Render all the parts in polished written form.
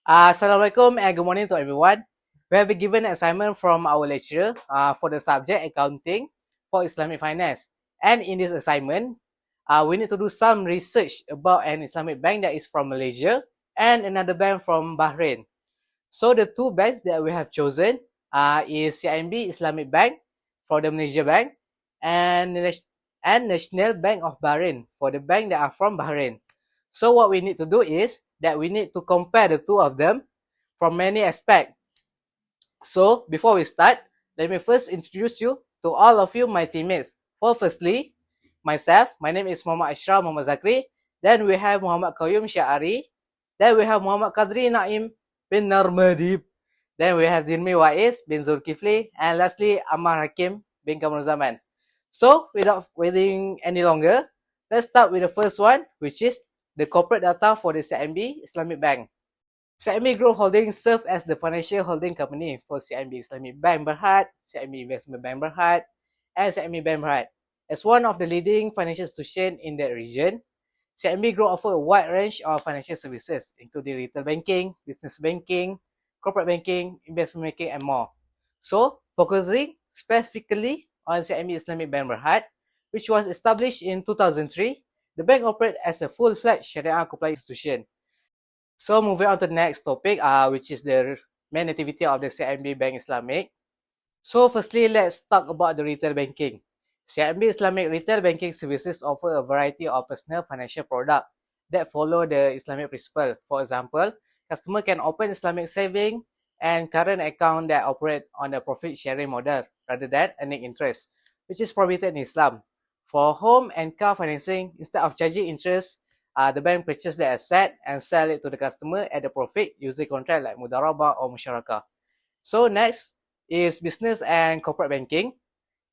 Assalamualaikum and good morning to everyone. We have been given an assignment from our lecturer for the subject accounting for Islamic finance. And in this assignment, we need to do some research about an Islamic bank that is from Malaysia and another bank from Bahrain. So the two banks that we have chosen is Cimb Islamic Bank for the Malaysia bank and National Bank of Bahrain for the bank that are from Bahrain. So what we need to do is that we need to compare the two of them from many aspects. So before we start, let me first introduce you to all of you, my teammates. Firstly, myself, my name is ASHRAF Muhammad ZAKRI. Then we have Muhammad QAYYUM SHAARI. Then we have Muhammad KHADRI NAIM bin NARMA. Then we have DILMEE WAIZ bin ZULKIFLI. And lastly, AMMAR HAKIM bin KAMARUZAMAN. So without waiting any longer, let's start with the first one, which is the corporate data for the Cimb Islamic Bank. Cimb Group Holdings serve as the financial holding company for Cimb Islamic Bank Berhad, Cimb Investment Bank Berhad, and Cimb Bank Berhad. As one of the leading financial institutions in that region, Cimb Group offers a wide range of financial services, including retail banking, business banking, corporate banking, investment banking, and more. So, focusing specifically on Cimb Islamic Bank Berhad, which was established in 2003, the bank operates as a full-fledged Sharia-compliant institution. So moving on to the next topic, which is the main activity of the Cimb Bank Islamic. So firstly, let's talk about the retail banking. Cimb Islamic retail banking services offer a variety of personal financial products that follow the Islamic principle. For example, customer can open Islamic saving and current account that operate on a profit sharing model rather than earning interest, which is prohibited in Islam. For home and car financing, instead of charging interest, the bank purchase the asset and sell it to the customer at a profit using contract like mudarabah or musyarakah. So next is business and corporate banking.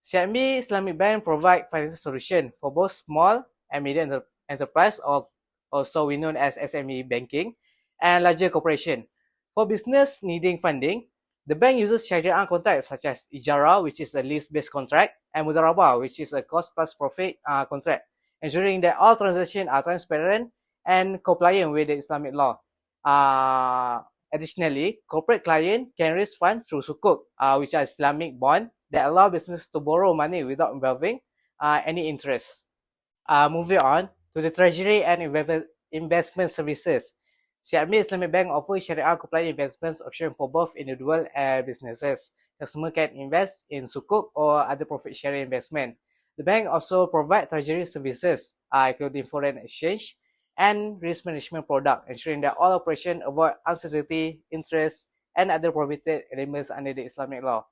Cimb Islamic Bank provide financial solution for both small and medium enterprise, or also we known as SME banking, and larger corporation. For business needing funding, the bank uses Sharia contracts such as Ijara, which is a lease-based contract, and Mudarabah, which is a cost plus profit contract, ensuring that all transactions are transparent and compliant with the Islamic law. Additionally, corporate client can raise funds through sukuk, which are Islamic bond that allow business to borrow money without involving any interest. Moving on to the treasury and investment services. Cimb Islamic Bank offers Sharia compliant investment option for both individual and businesses. Customer can invest in sukuk or other profit sharing investment. The bank also provides treasury services, including foreign exchange and risk management product, ensuring that all operations avoid uncertainty, interest, and other prohibited elements under the Islamic law.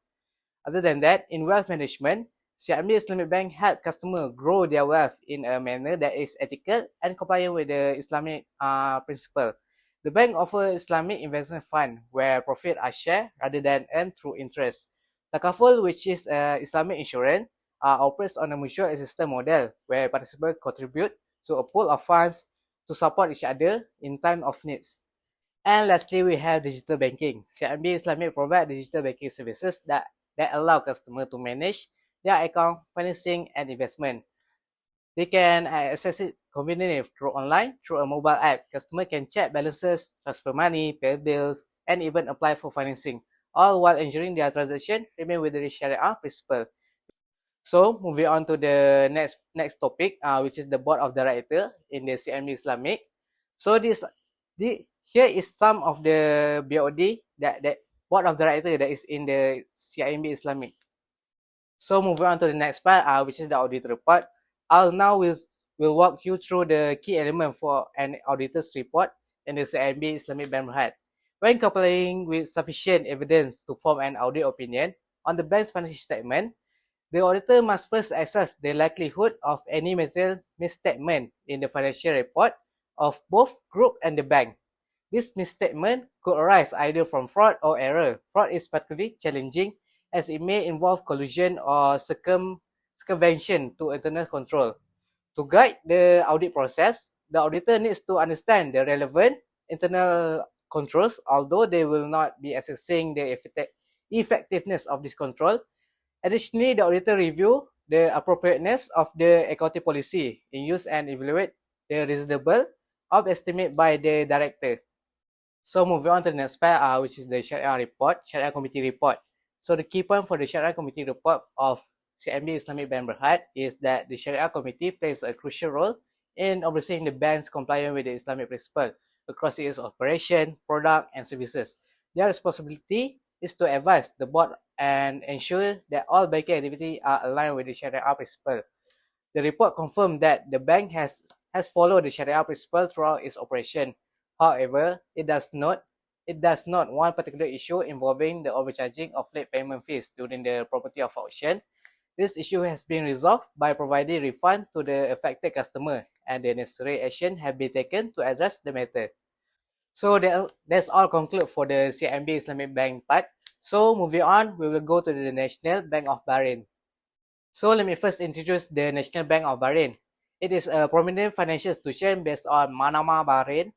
Other than that, in wealth management, Cimb Islamic Bank help customers grow their wealth in a manner that is ethical and compliant with the Islamic principle. The bank offers Islamic investment fund where profit are shared rather than earned through interest. Takaful, which is Islamic insurance, operates on a mutual assistance model where participants contribute to a pool of funds to support each other in time of needs. And lastly, we have digital banking. Cimb Islamic provides digital banking services that allow customers to manage their account, financing, and investment. They can access it conveniently through online, through a mobile app. Customer can check balances, transfer money, pay bills, and even apply for financing, all while ensuring their transaction remain within the Sharia principle. So moving on to the next topic, which is the board of director in the Cimb Islamic. So here is some of the BOD that board of director that is in the Cimb Islamic. So moving on to the next part, which is the audit report. I'll now will walk you through the key element for an auditor's report in the Cimb Islamic Bank Berhad. When complying with sufficient evidence to form an audit opinion on the bank's financial statement, the auditor must first assess the likelihood of any material misstatement in the financial report of both group and the bank. This misstatement could arise either from fraud or error. Fraud is particularly challenging as it may involve collusion or circumvention to internal control. To guide the audit process, the auditor needs to understand the relevant internal controls, although they will not be assessing the effectiveness of this control. Additionally, the auditor review the appropriateness of the accounting policy in use and evaluate the reasonable of estimate by the director. So moving on to the next part, which is the Sharia report, Sharia Committee report. So the key point for the Sharia Committee report of CMB Islamic Bank Berhad is that the Sharia Committee plays a crucial role in overseeing the bank's compliance with the Islamic principle across its operation, product, and services. Their responsibility is to advise the board and ensure that all banking activities are aligned with the Sharia principle. The report confirmed that the bank has followed the Sharia principle throughout its operation. However, it does not one particular issue involving the overcharging of late payment fees during the property of auction. This issue has been resolved by providing refund to the affected customer, and the necessary action have been taken to address the matter. So that's all conclude for the CIMB Islamic Bank part. So moving on, we will go to the National Bank of Bahrain. So let me first introduce the National Bank of Bahrain. It is a prominent financial institution based on Manama, Bahrain,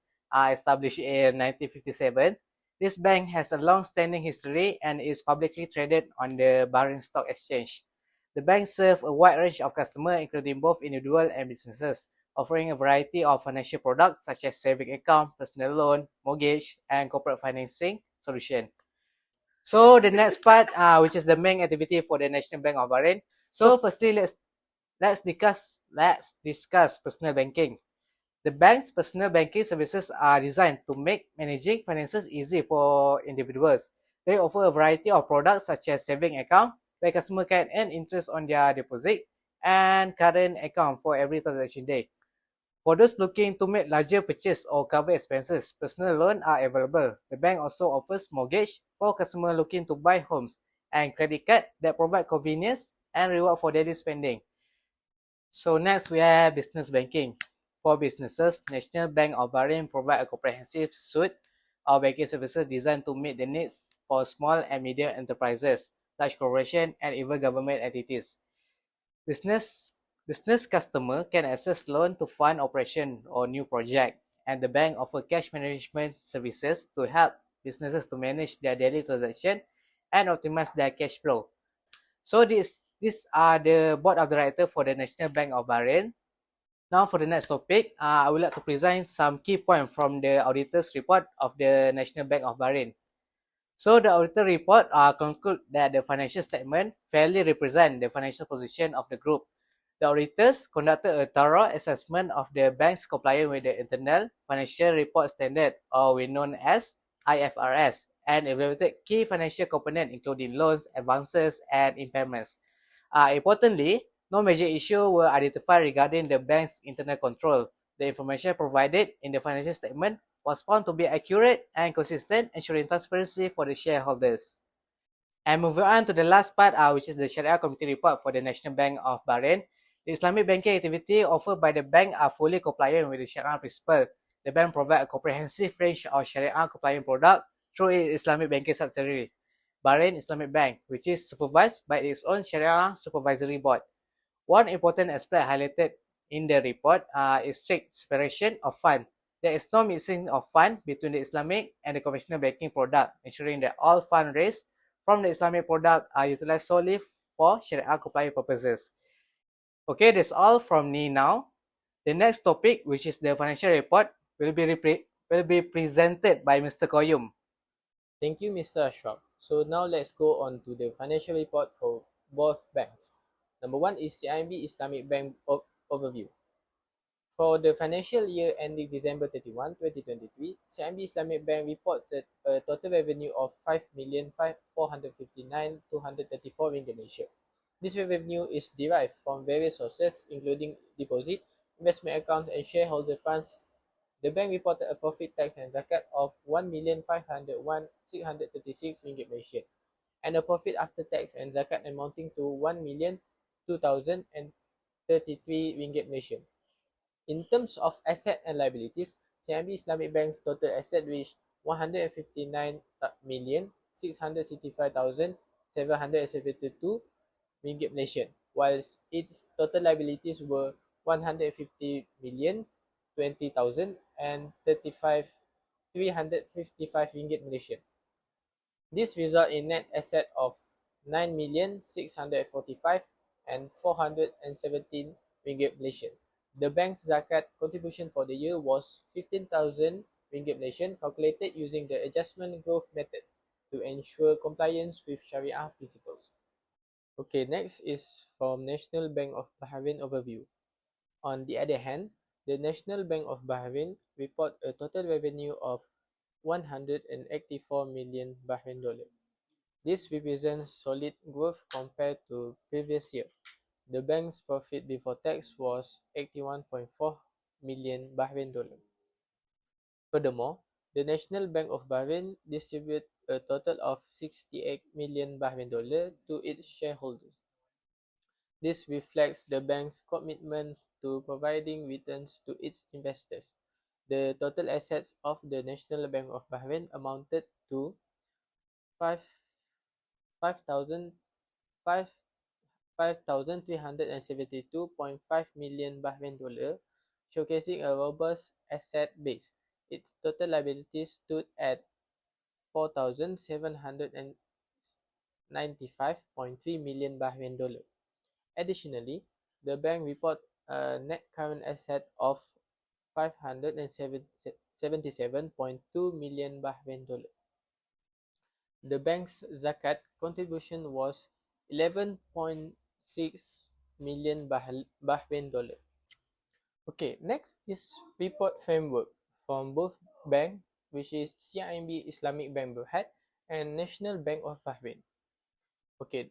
established in 1957. This bank has a long-standing history and is publicly traded on the Bahrain Stock Exchange. The bank serves a wide range of customers, including both individual and businesses, offering a variety of financial products such as saving account, personal loan, mortgage, and corporate financing solution. So the next part, which is the main activity for the National Bank of Bahrain. So firstly, let's discuss personal banking. The bank's personal banking services are designed to make managing finances easy for individuals. They offer a variety of products such as saving account, where customers can earn interest on their deposit, and current account for every transaction day. For those looking to make larger purchases or cover expenses, personal loans are available. The bank also offers mortgage for customers looking to buy homes, and credit card that provide convenience and reward for daily spending. So next we have business banking. For businesses, National Bank of Bahrain provide a comprehensive suite of banking services designed to meet the needs for small and medium enterprises, large corporations, and even government entities. Business business customer can access loan to fund operation or new project, and the bank offer cash management services to help businesses to manage their daily transaction and optimize their cash flow. So these are the board of directors for the National Bank of Bahrain. Now for the next topic, I would like to present some key points from the auditor's report of the National Bank of Bahrain. So the auditor report conclude that the financial statement fairly represent the financial position of the group. The auditors conducted a thorough assessment of the bank's compliance with the Internal Financial Report Standard, or we known as IFRS, and evaluated key financial components including loans, advances, and impairments. Importantly, no major issues were identified regarding the bank's internal control. The information provided in the financial statement was found to be accurate and consistent, ensuring transparency for the shareholders. And moving on to the last part, which is the Sharia Committee report for the National Bank of Bahrain. The Islamic banking activity offered by the bank are fully compliant with the Sharia principle. The bank provides a comprehensive range of Sharia compliant products through its Islamic banking subsidiary, Bahrain Islamic Bank, which is supervised by its own Sharia Supervisory Board. One important aspect highlighted in the report is strict separation of funds. There is no mixing of funds between the Islamic and the conventional banking product, ensuring that all funds raised from the Islamic product are utilized solely for Sharia compliant purposes. Okay, that's all from me now. The next topic, which is the financial report, will be presented by Mr. QAYYUM. Thank you, Mr. ASHRAF. So now let's go on to the financial report for both banks. Number one is CIMB Islamic Bank overview. For the financial year ending December 31, 2023, CIMB Islamic Bank reported a total revenue of 5,459,234 ringgit Malaysia. This revenue is derived from various sources including deposit, investment account, and shareholder funds. The bank reported a profit tax and zakat of 1,501,636 ringgit Malaysian and a profit after tax and zakat amounting to 1,02,033 ringgit Malaysian. In terms of asset and liabilities, CIMB Islamic Bank's total asset reached 159,665,772 ringgit Malaysian, whilst its total liabilities were 150,020,000 and 355 ringgit Malaysian. This result in net asset of 9,645 and 417 ringgit Malaysian. The bank's zakat contribution for the year was 15,000 ringgit Malaysian calculated using the adjustment growth method to ensure compliance with Sharia principles. Okay, next is from National Bank of Bahrain overview. On the other hand, the National Bank of Bahrain report a total revenue of 184 million Bahrain dollar. This represents solid growth compared to previous year. The bank's profit before tax was 81.4 million Bahrain dollar. Furthermore, the National Bank of Bahrain distributed a total of 68 million Bahrain dollar to its shareholders. This reflects the bank's commitment to providing returns to its investors. The total assets of the National Bank of Bahrain amounted to 5 5,372.5 million Bahrain dollar, showcasing a robust asset base. Its total liabilities stood at 4,795.3 million Bahrain dollar. Additionally, the bank report a net current asset of 577.2 million Bahrain dollar. The bank's zakat contribution was 11.6 million Bahrain dollar. Okay, next is report framework from both bank, which is Cimb Islamic Bank Berhad and National Bank of Bahrain. Okay,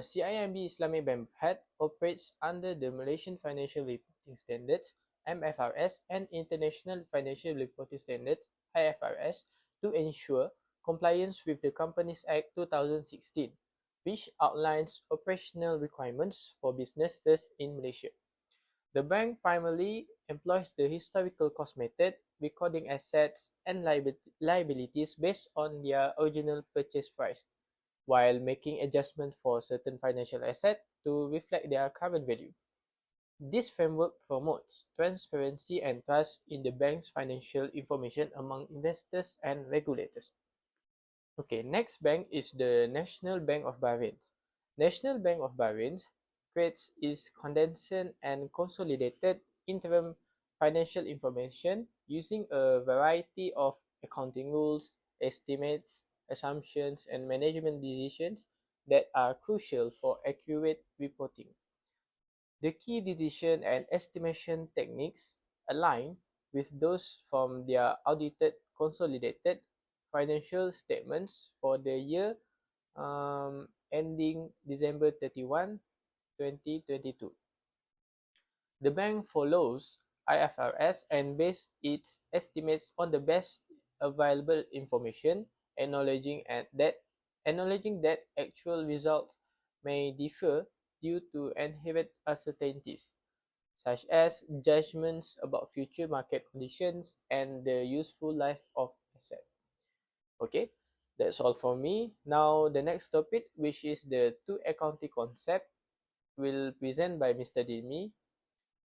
Cimb Islamic Bank Berhad operates under the Malaysian Financial Reporting Standards (MFRS) and International Financial Reporting Standards (IFRS) to ensure compliance with the Companies Act 2016, which outlines operational requirements for businesses in Malaysia. The bank primarily employs the historical cost method, recording assets and liabilities based on their original purchase price, while making adjustments for certain financial assets to reflect their current value. This framework promotes transparency and trust in the bank's financial information among investors and regulators. Okay, next bank is the National Bank of Bahrain. National Bank of Bahrain creates its condensed and consolidated interim financial information using a variety of accounting rules, estimates, assumptions, and management decisions that are crucial for accurate reporting. The key decision and estimation techniques align with those from their audited consolidated financial statements for the year ending December 31, 2022. The bank follows IFRS and bases its estimates on the best available information, acknowledging that actual results may differ due to inherent uncertainties, such as judgments about future market conditions and the useful life of asset. Okay, that's all for me. Now the next topic, which is the two accounting concept, will present by Mr. DILMEE.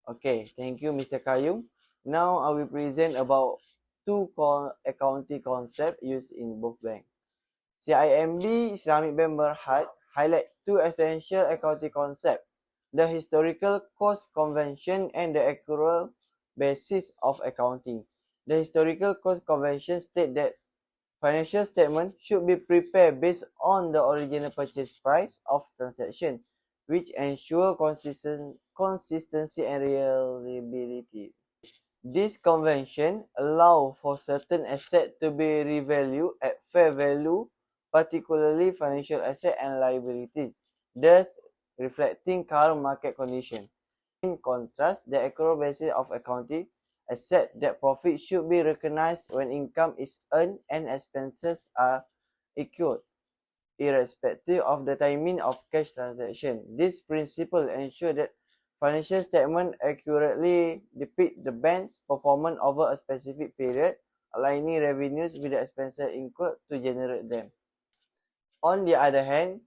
Okay, thank you, Mr. QAYYUM. Now I will present about two accounting concepts used in both banks. Cimb Islamic Bank Berhad highlight two essential accounting concepts: the historical cost convention and the accrual basis of accounting. The historical cost convention states that financial statements should be prepared based on the original purchase price of transaction, which ensure consistency and reliability. This convention allows for certain assets to be revalued at fair value, particularly financial assets and liabilities, thus reflecting current market conditions. In contrast, the accrual basis of accounting accepts that profit should be recognized when income is earned and expenses are incurred, irrespective of the timing of cash transaction. This principle ensures that financial statements accurately depict the bank's performance over a specific period, aligning revenues with the expenses incurred to generate them. On the other hand,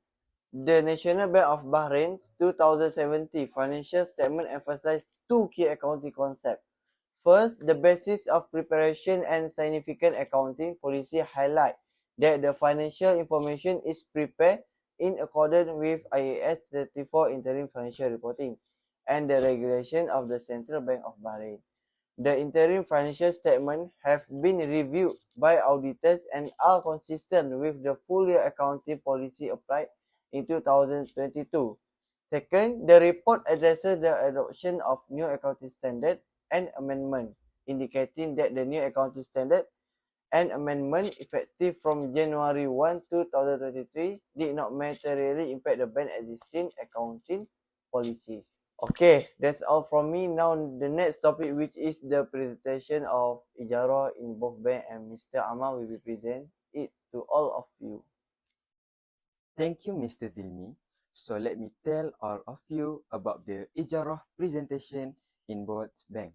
the National Bank of Bahrain's 2017 financial statement emphasized two key accounting concepts. First, the basis of preparation and significant accounting policy highlight that the financial information is prepared in accordance with IAS 34 interim financial reporting and the regulation of the Central Bank of Bahrain. The interim financial statements have been reviewed by auditors and are consistent with the full year accounting policy applied in 2022. Second, the report addresses the adoption of new accounting standard and amendment, indicating that the new accounting standard and amendment effective from January 1, 2023 did not materially impact the bank's existing accounting policies. Okay, that's all from me. Now the next topic, which is the presentation of Ijarah in both bank, and Mr. AMMAR will be present it to all of you. Thank you, Mr. DILMEE. So let me tell all of you about the Ijarah presentation in both bank.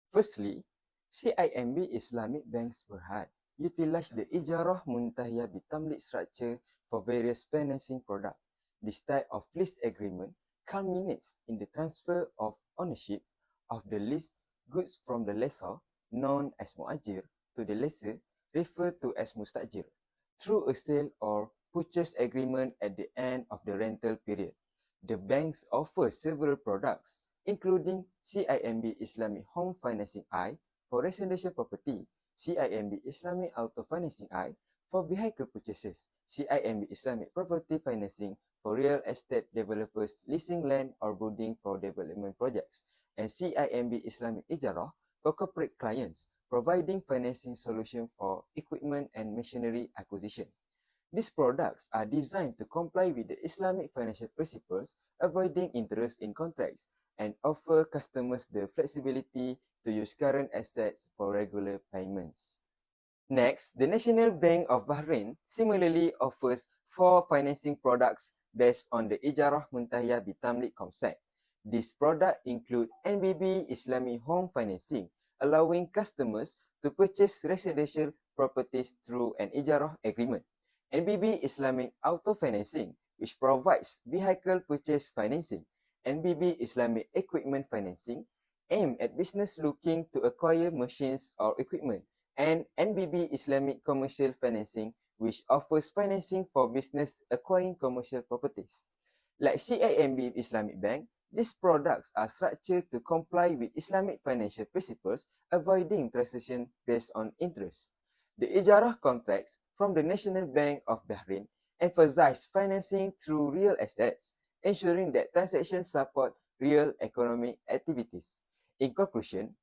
Firstly, CIMB Islamic Banks Berhad utilize the Ijarah Muntahiyah Bitamlik structure for various financing products. This type of lease agreement culminates in the transfer of ownership of the leased goods from the lessor, known as mu'ajir, to the lessor, referred to as mustajir, through a sale or purchase agreement at the end of the rental period. The banks offer several products, including CIMB Islamic Home Financing I for residential property, CIMB Islamic Auto Financing I for vehicle purchases, CIMB Islamic Property Financing for real estate developers leasing land or building for development projects, and CIMB Islamic Ijarah for corporate clients, providing financing solution for equipment and machinery acquisition. These products are designed to comply with the Islamic financial principles, avoiding interest in contracts, and offer customers the flexibility to use current assets for regular payments. Next, the National Bank of Bahrain similarly offers 4 financing products based on the Ijarah Muntahiyah Bitamlik concept. These products include NBB Islamic Home Financing, allowing customers to purchase residential properties through an Ijarah agreement. NBB Islamic Auto Financing, which provides vehicle purchase financing. NBB Islamic Equipment Financing, aimed at business looking to acquire machines or equipment. And NBB Islamic Commercial Financing, which offers financing for business acquiring commercial properties. Like CIMB Islamic Bank, these products are structured to comply with Islamic financial principles, avoiding transaction based on interest. The Ijarah contracts from the National Bank of Bahrain emphasize financing through real assets, ensuring that transactions support real economic activities. In conclusion,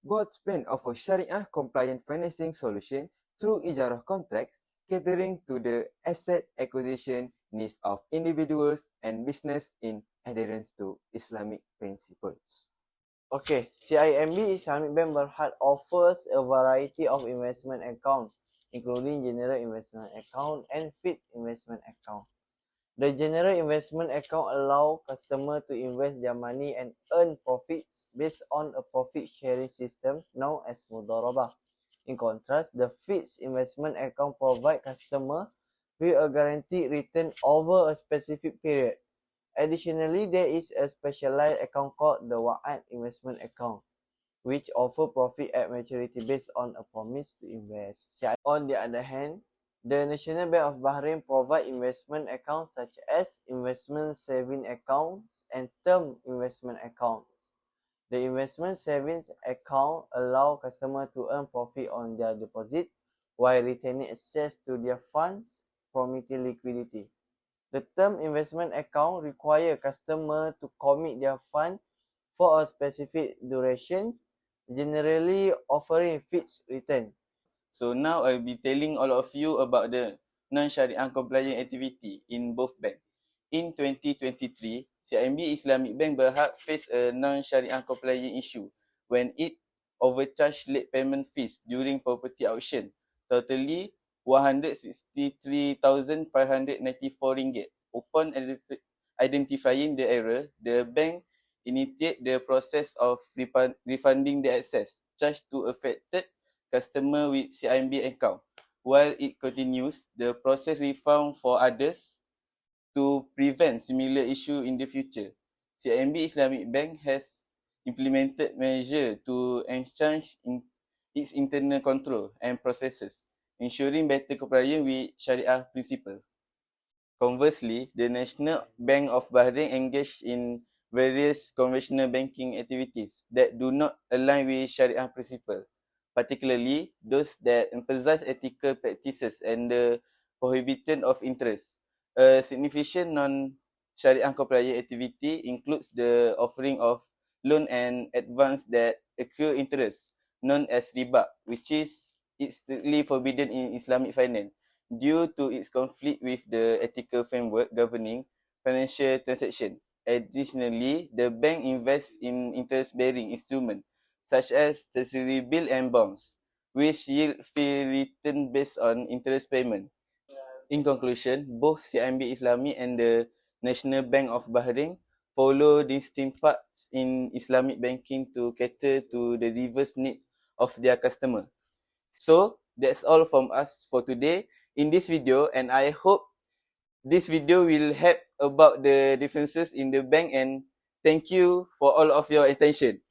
both banks offer Sharia-compliant financing solution through Ijarah contracts, catering to the asset acquisition needs of individuals and business in adherence to Islamic principles. Okay, CIMB Islamic Bank Berhad offers a variety of investment accounts, including general investment account and fixed investment account. The general investment account allows customers to invest their money and earn profits based on a profit sharing system known as Mudharabah. In contrast, the fixed investment account provides customers with a guaranteed return over a specific period. Additionally, there is a specialized account called the WAIZ investment account, which offers profit at maturity based on a promise to invest. On the other hand, the National Bank of Bahrain provides investment accounts such as investment saving accounts and term investment accounts. The investment savings account allows customers to earn profit on their deposit while retaining access to their funds, promoting liquidity. The term investment account requires customers to commit their fund for a specific duration, generally offering fixed return. So now I'll be telling all of you about the non-Sharia compliant activity in both banks. In 2023, CIMB Islamic Bank Berhad faced a non-Sharia compliant issue when it overcharged late payment fees during property auction, totally RM163,594. Upon identifying the error, the bank initiated the process of refunding the excess charged to affected customer with CIMB account. While it continues, the process refund for others to prevent similar issue in the future. CIMB Islamic Bank has implemented measures to enhance its internal control and processes, ensuring better compliance with Sharia principles. Conversely, the National Bank of Bahrain engaged in various conventional banking activities that do not align with Sharia principle, particularly those that emphasize ethical practices and the prohibition of interest. A significant non-Sharia compliant activity includes the offering of loan and advance that accrue interest, known as riba, which is strictly forbidden in Islamic finance due to its conflict with the ethical framework governing financial transactions. Additionally, the bank invests in interest-bearing instruments such as treasury bill and bonds, which yield fee return based on interest payment. In conclusion, both Cimb Islamic and the National Bank of Bahrain follow distinct paths in Islamic banking to cater to the diverse needs of their customer. So, that's all from us for today in this video, and I hope this video will help about the differences in the bank, and thank you for all of your attention.